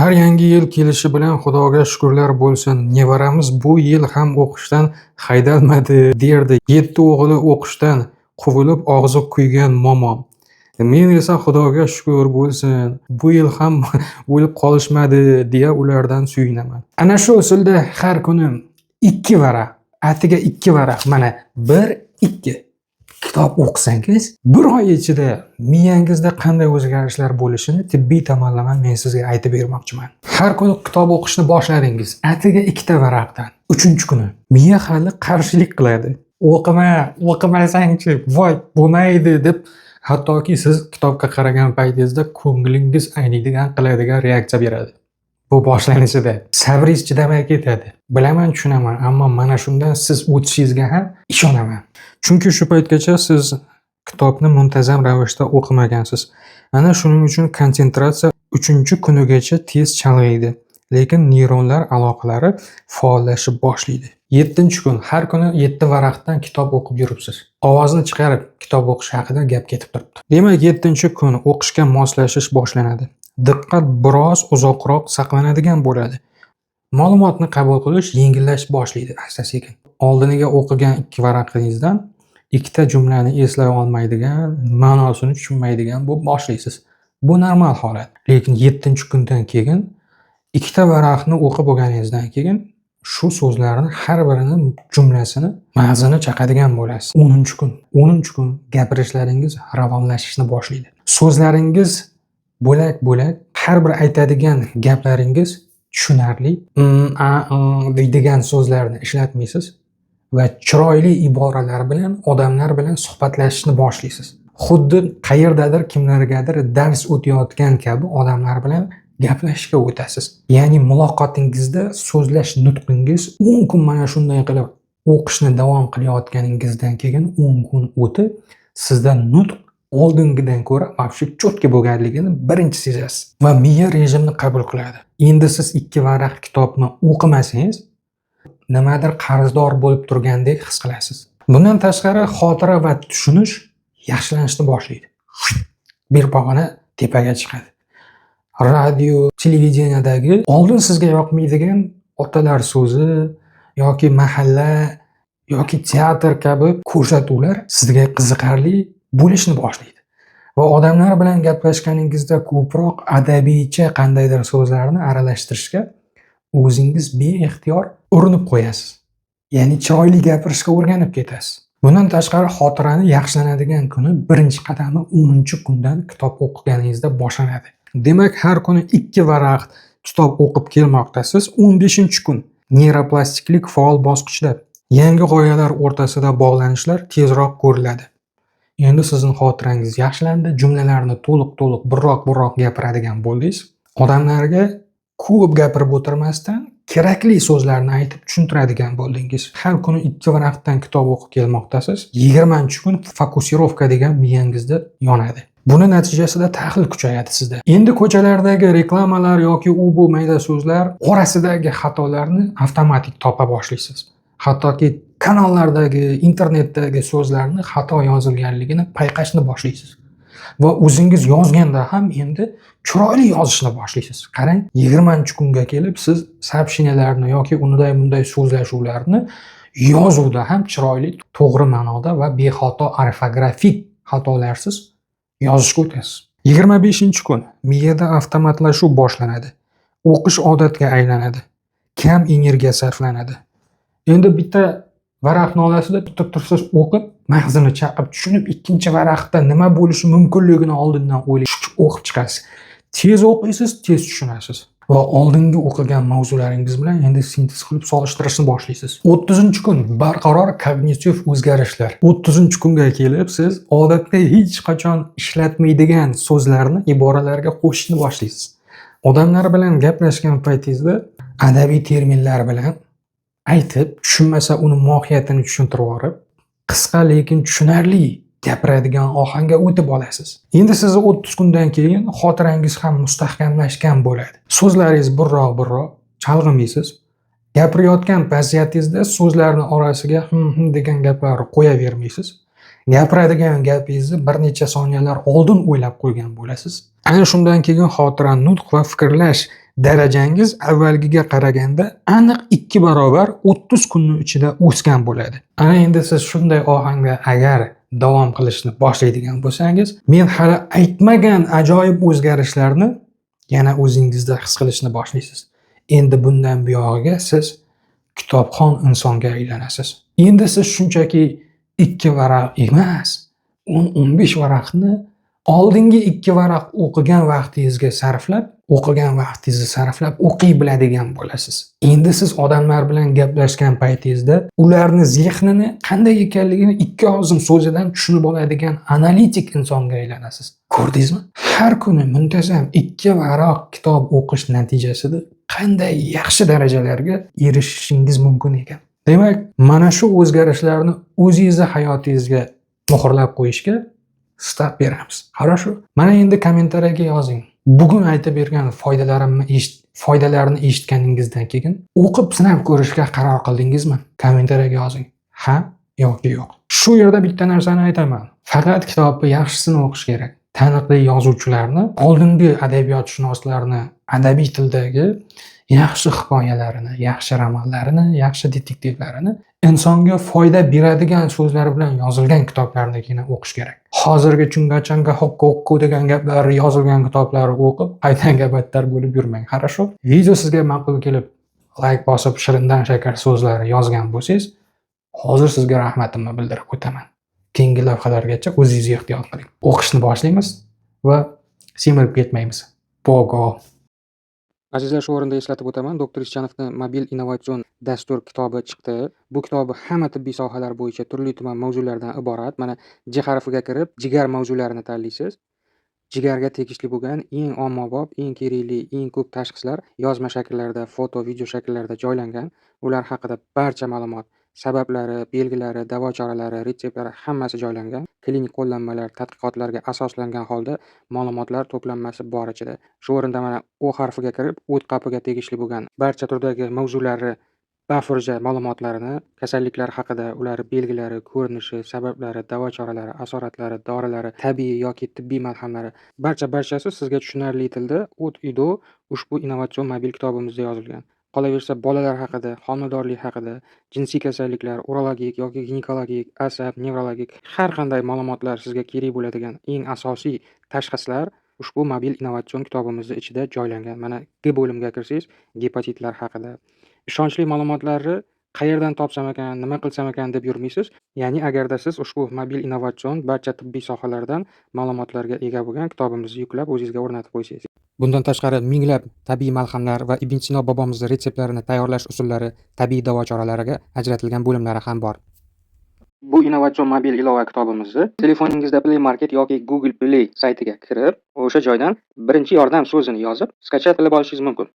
Har yangi yil kelishi bilan Xudoga shukrlar bo'lsin. Nevaramiz bu yil ham o'qishdan haydalmadi derdi. 7 o'g'li o'qishdan quvilib og'zi kuygan momom. Men esa Xudoga shukr bo'lsin, bu yil ham o'lib qolishmadi deya ulardan suyunaman. Ana shu usulda har kuni 2 varaq, atiga 2 varaq, mana 1, 2 kitob o'qisangiz, bir oy ichida miyangizda qanday o'zgarishlar bo'lishini tibbiy tomonlama men sizga aytib bermoqchiman. Har kuni kitob o'qishni boshladingiz, atiga 2 ta varaqdan. 3-kuni miya hali qarshilik qiladi. O'qimasangchi, voy, bo'lmaydi deb, hattoki siz kitobga qaragan paytingizda ko'nglingiz ayniydigan qiladigan reaksiya beradi. Bu boshlanishida sabringiz chidamay ketadi. Bilaman, tushunaman, ammo mana shundan siz o'tishingizga ham ishonaman. Chunki shu paytgacha siz kitobni muntazam ravishda o'qimagansiz. Ana shuning uchun konsentratsiya 3-kunigacha tez chalg'iydi, lekin neyronlar aloqalari faollashib boshlaydi. 7-kun har kuni 7 varaqdan kitob o'qib yuribsiz. Ovozni chiqarib kitob o'qish haqida gap ketib turibdi. Demak, 7-kun o'qishga moslashish boshlanadi. Diqqat biroz uzoqroq saqlanadigan bo'ladi. Ma'lumotni qabul qilish yengillashib boshlaydi asta-sekin. Oldiniga o'qigan 2 varaqingizdan 2 ta jumlani eslay olmaydigan, ma'nosini tushunmaydigan bo'lib boshlaysiz. Bu normal holat. Lekin 7-kundan keyin 2 ta varaqni o'qib bo'lganingizdan keyin shu so'zlarni har birini jumlasini mag'zini chaqadigan bo'lasiz. 10-kun gapirishlaringiz ravonlashishni boshlaydi. So'zlaringiz bo'lak-bo'lak, har bir aytadigan gaplaringiz tushunarli, deydigan so'zlarni ishlatmaysiz va chiroyli iboralar bilan odamlar bilan suhbatlashishni boshlaysiz. Xuddi qayerdadir kimlargadir dars o'tayotgan kabi odamlar bilan gaplashishga o'tasiz. Ya'ni muloqotingizda so'zlash nutqingiz 10 kun mana shunday qilib o'qishni davom qilayotganingizdan keyin 10 kun o'tib, sizda nutq oldingidan ko'ra vobshe cho'tka bo'lganligini birinchi sezasiz va miya rejimni qabul qiladi. Endi siz 2 varaq kitobni o'qimasangiz, nimadir qarzdor bo'lib turgandek his qilasiz. Bundan tashqari xotira va tushunish yaxshilanishni boshlaydi. Bir pog'ona tepaga chiqadi. Radio, televideniyadagi oldin sizga yoqmaydigan otalar so'zi yoki mahalla yoki teatr kabi ko'rsatuvlar sizga qiziqarli bo'lishni boshlaydi. Va odamlar bilan gaplashganingizda ko'proq adabiycha qandaydir so'zlarni aralashtirishga o'zingiz beixtiyor urinib qo'yasiz. Ya'ni chiroyli gapirishga o'rganib ketasiz. Bundan tashqari xotirani yaxshilanadigan kuni birinchi qadami 10-kundan kitob o'qiganingizda boshlanadi. Demak, har kuni 2 varaq kitob o'qib kelmoqdasiz. 15-kun neyroplastiklik faol bosqichda. Yangi g'oyalar o'rtasida bog'lanishlar tezroq ko'riladi. Endi sizning xotirangiz yaxshilandi, jumlalarni to'liq burroq gapiradigan bo'ldingiz. Odamlarga ko'p gapirib o'tirmasdan kerakli so'zlarni aytib tushuntiradigan bo'ldingiz. Har kuni 2 varaqdan kitob o'qib kelmoqdasiz. 20-kun fokusirovka degan miyangizda yonadi. Buni natijasida tahlil kuchayadi sizda. Endi ko'chalardagi reklamalar yoki bu mayda so'zlar orasidagi xatolarni avtomatik topa boshlaysiz. Hattoki kanallardagi, internetdagi so'zlarni xato yozilganligini payqashni boshlaysiz. Va o'zingiz yozganda ham endi chiroyli yozishni boshlaysiz. Qarang, 20-kunga kelib siz so'zlarni yoki unday so'zlashuvlarni yozuvda ham chiroyli, to'g'ri ma'noda va bexato ortografik xatolarsiz yozishga o'tasiz. 25-kun miyada avtomatlashuv boshlanadi. O'qish odatga aylanadi. Kam energiya sarflanadi. Endi bitta varaqni olasizda tutib tursiz, o'qib, mag'zini chaqib tushunib, 2-varaqda nima bo'lishi mumkinligini oldindan o'ylab o'qib chiqasiz. Tez o'qiysiz, tez tushunasiz va oldingi o'qigan mavzularingiz bilan endi sintez qilib solishtirishni boshlaysiz. 30-kun barqaror kognitiv o'zgarishlar. 30-kunga kelib siz odatda hech qachon ishlatmaydigan so'zlarni iboralarga qo'shishni boshlaysiz. Odamlar bilan gaplashgan paytingizda adabiy terminlar bilan aytib, tushunmasa uni mohiyatini tushuntirib yorib, qisqa lekin tushunarli gapiradigan ohangga o'tib olasiz. Endi sizni 30 kundan keyin xotirangiz ham mustahkamlashgan bo'ladi. So'zlaringiz burroq chalg'imaysiz. Gapirayotgan vaziyatingizda so'zlarni orasiga degan gaplarni qo'yavermaysiz. Gapiradigan gapingizni bir necha soniyalar oldin o'ylab qo'ygan bo'lasiz. Ana shundan keyin xotira, nutq va fikrlash darajangiz avvalgiga qaraganda aniq 2 barobar 30 kunning ichida o'sgan bo'ladi. Ana endi siz shunday ohangda agar davom qilishni boshlaydigan bo'lsangiz, men hali aytmagan ajoyib o'zgarishlarni yana o'zingizda his qilishni boshlaysiz. Endi bundan buyog'iga siz kitobxon insonga aylanasiz. Endi siz shunchaki 2 varaq emas, 10-15 varaqni oldingi 2 varaq o'qigan vaqtingizga sarflab o'qiy biladigan bo'lasiz. Endi siz odamlar bilan gaplashgan paytingizda ularni zehnini qanday ekanligini 2 og'izm so'zidan tushunib oladigan analitik insonga aylanasiz. Ko'rdingizmi? Har kuni muntazam 2 varaq kitob o'qish natijasida qanday yaxshi darajalarga erishishingiz mumkin ekan. Demak, mana shu o'zgarishlarni o'zingizning hayotingizga muhrlab qo'yishga start beramiz. Хорошо? Mana endi kommentariyaga yozing. Bugun aytib bergan foydalarini eshitganingizdan keyin o'qib sinab ko'rishga qaror qildingizmi? Kommentariyaga yozing. Ha yoki yo'q. Shu yerda bitta narsani aytaman. Faqat kitobni yaxshisini o'qish kerak. Taniqli yozuvchilarni, oldingi adabiyotshunoslarni adabiy tildagi yaxshi hikoyalarini, yaxshi romanlarini, yaxshi detektivlarini, insonga foyda beradigan so'zlar bilan yozilgan kitoblarnigina o'qish kerak. Hozirgi chungachanga hokko degan gaplar yozilgan kitoblarni o'qib, qaytanga battar bo'lib yurmang. Хорошо? Video sizga ma'qul kelib, like bosib, shirindan shakar so'zlar yozgan bo'lsangiz, hozir sizga rahmatimni bildirib o'taman. Keyingi lavhalargacha o'zingiz ehtiyot qiling. O'qishni boshlaymiz va semirib ketmaymiz. Pogo. Azizlar, shu o'rinda eslatib o'taman, Dr. Ishchanovning Mobil innovatsion dastur kitobi chiqdi. Bu kitobi hamma tibbiy sohalar bo'yicha turli-tuman mavzulardan iborat. Mana J harfiga kirib, jigar mavzularini tanlaysiz. Jigarga tegishli bo'lgan eng ommabop, eng kerakli, eng ko'p tashxislar yozma shakllarda, foto, video shakllarida joylangan. Ular haqida barcha ma'lumot, sabablari, belgilari, davo choralari, retseptlari hammasi joylangan. Klinik qo'llanmalar, tadqiqotlarga asoslangan holda ma'lumotlar to'planmasi bor ichida. Shu o'rinda mana O harfiga kirib, o't qapiga tegishli bo'lgan barcha turdagi mavzularni, bafurja ma'lumotlarini, kasalliklar haqida, ular belgilari, ko'rinishi, sabablari, davo choralari, asoratlari, dorilari, tabiiy yoki tibbiy malhamlari, barchasi sizga tushunarli tilda O'tIdo ushbu innovatsion mobil kitobimizda yozilgan. Qolaversa, bolalar haqida, homildorlik haqida, jinsiy kasalliklar, urologik yoki ginekologik, asab, nevrologik har qanday ma'lumotlar sizga kerak bo'ladigan eng asosiy tashxislar ushbu mobil innovatsion kitobimizda ichida joylangan. Mana G bo'limga kirsangiz, gepatitlar haqida ishonchli ma'lumotlarni qayerdan topsam ekan, nima qilsam ekan deb yurmaysiz. Ya'ni agarda siz ushbu mobil innovatsion barcha tibbiy sohalardan ma'lumotlarga ega bo'lgan kitobimizni yuklab o'zingizga o'rnatib qo'ysangiz. Bundan tashqari minglab tabiiy malhamlar va Ibn Sino bobomizning retseptlarini tayyorlash usullari, tabiiy davo choralariga ajratilgan bo'limlari ham bor. Bu innovatsion mobil ilova kitobimizni telefoningizda Play Market yoki Google Play saytiga kirib, o'sha joydan birinchi yordam so'zini yozib, skachat qilib olishingiz mumkin.